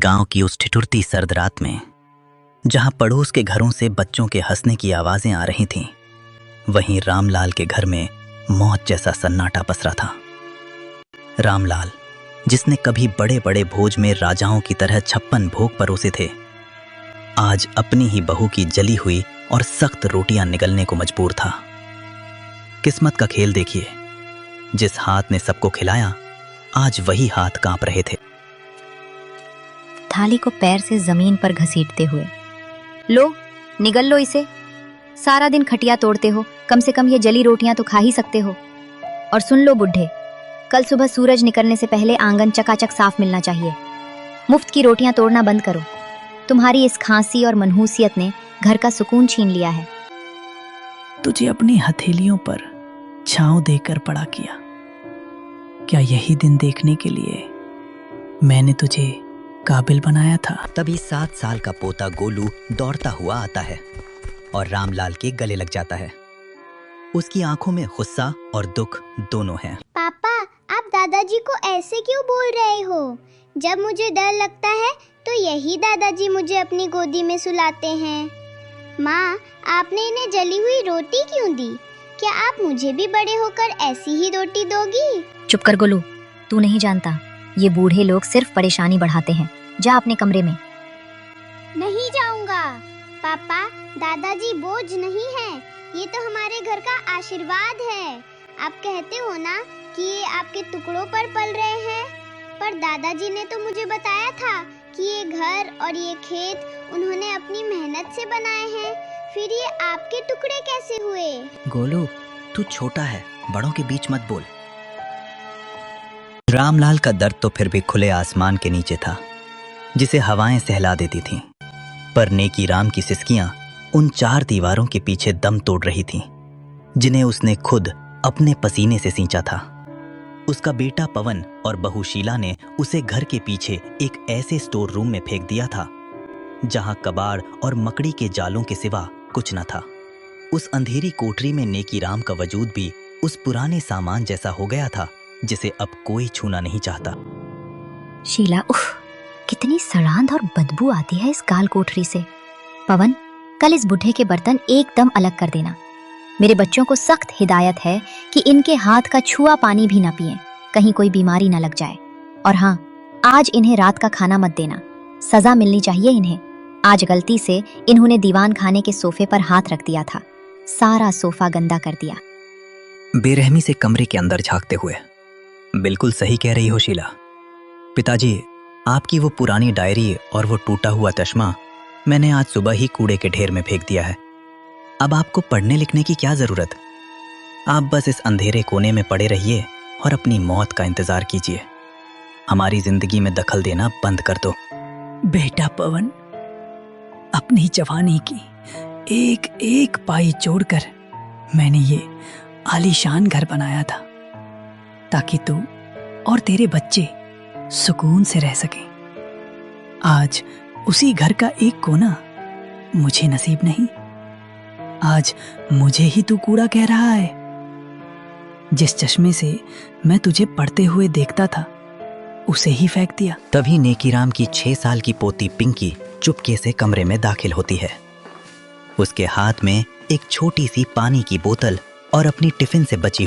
गांव की उस ठिठुरती सर्द रात में, जहां पड़ोस के घरों से बच्चों के हंसने की आवाजें आ रही थीं, वहीं रामलाल के घर में मौत जैसा सन्नाटा पसरा था। रामलाल, जिसने कभी बड़े बड़े भोज में राजाओं की तरह 56 भोग परोसे थे, आज अपनी ही बहू की जली हुई और सख्त रोटियां निगलने को मजबूर था। किस्मत का खेल देखिए, जिस हाथ ने सबको खिलाया, आज वही हाथ कांप रहे थे। थाली को पैर से जमीन पर घसीटते हुए, लो निगल लो इसे, सारा दिन खटिया तोड़ते हो, कम से कम ये जली रोटियां तो खा ही सकते हो। और सुन लो बुढ़े, कल सुबह सूरज निकलने से पहले आंगन चकाचक साफ मिलना चाहिए। मुफ्त की रोटियां तोड़ना बंद करो। तुम्हारी इस खांसी और मनहूसियत ने घर का सुकून छीन लिया है। तुझे अपनी हथेलियों पर छांव देकर बड़ा किया। क्या यही दिन देखने के लिए मैंने तुझे काबिल बनाया था? तभी 7 साल का पोता गोलू दौड़ता हुआ आता है और रामलाल के गले लग जाता है। उसकी आंखों में गुस्सा और दुख दोनों हैं। पापा, आप दादाजी को ऐसे क्यों बोल रहे हो? जब मुझे डर लगता है तो यही दादाजी मुझे अपनी गोदी में सुलाते हैं। माँ, आपने इन्हें जली हुई रोटी क्यों दी? क्या आप मुझे भी बड़े होकर ऐसी ही रोटी दोगी? चुप कर गोलू, तू नहीं जानता, ये बूढ़े लोग सिर्फ परेशानी बढ़ाते हैं। जा अपने कमरे में। नहीं जाऊंगा। पापा, दादाजी बोझ नहीं है, ये तो हमारे घर का आशीर्वाद है। आप कहते हो ना कि ये आपके टुकड़ों पर पल रहे हैं, पर दादाजी ने तो मुझे बताया था कि ये घर और ये खेत उन्होंने अपनी मेहनत से बनाए हैं। फिर ये आपके टुकड़े कैसे हुए? गोलू, तू छोटा है, बड़ों के बीच मत बोल। रामलाल का दर्द तो फिर भी खुले आसमान के नीचे था, जिसे हवाएं सहला देती थीं। पर नेकी राम की सिसकियां उन 4 दीवारों के पीछे दम तोड़ रही थीं, जिन्हें उसने खुद अपने पसीने से सींचा था। उसका बेटा पवन और बहू शीला ने उसे घर के पीछे एक ऐसे स्टोर रूम में फेंक दिया था, जहां कबाड़ और मकड़ी के जालों के सिवा कुछ न था। उस अंधेरी कोठरी में नेकी राम का वजूद भी उस पुराने सामान जैसा हो गया था, जिसे अब कोई छूना नहीं चाहता। शीला, उफ, कितनी सड़ांध और बदबू आती है इस काल कोठरी से। पवन, कल इस बुढ़े के बर्तन एकदम अलग कर देना। मेरे बच्चों को सख्त हिदायत है कि इनके हाथ का छुआ पानी भी ना पिएं, कहीं कोई बीमारी ना लग जाए। और हाँ, आज इन्हें रात का खाना मत देना, सजा मिलनी चाहिए इन्हें। आज गलती से इन्होंने दीवान खाने के सोफे पर हाथ रख दिया था, सारा सोफा गंदा कर दिया। बेरहमी से कमरे के अंदर झांकते हुए, बिल्कुल सही कह रही हो शीला। पिताजी, आपकी वो पुरानी डायरी और वो टूटा हुआ चश्मा मैंने आज सुबह ही कूड़े के ढेर में फेंक दिया है। अब आपको पढ़ने लिखने की क्या जरूरत? आप बस इस अंधेरे कोने में पड़े रहिए और अपनी मौत का इंतजार कीजिए। हमारी जिंदगी में दखल देना बंद कर दो। बेटा पवन, अपनी जवानी की एक एक पाई जोड़कर मैंने ये आलीशान घर बनाया था, ताकि तू और तेरे बच्चे सुकून से रह सकें। आज उसी घर का एक कोना मुझे नसीब नहीं। आज मुझे ही तू कूड़ा कह रहा है। जिस चश्मे से मैं तुझे पढ़ते हुए देखता था, उसे ही फेंक दिया। तभी नेकीराम की 6 साल की पोती पिंकी चुपके से कमरे में दाखिल होती है। उसके हाथ में एक छोटी सी पानी की बोतल और अपनी टिफिन से बची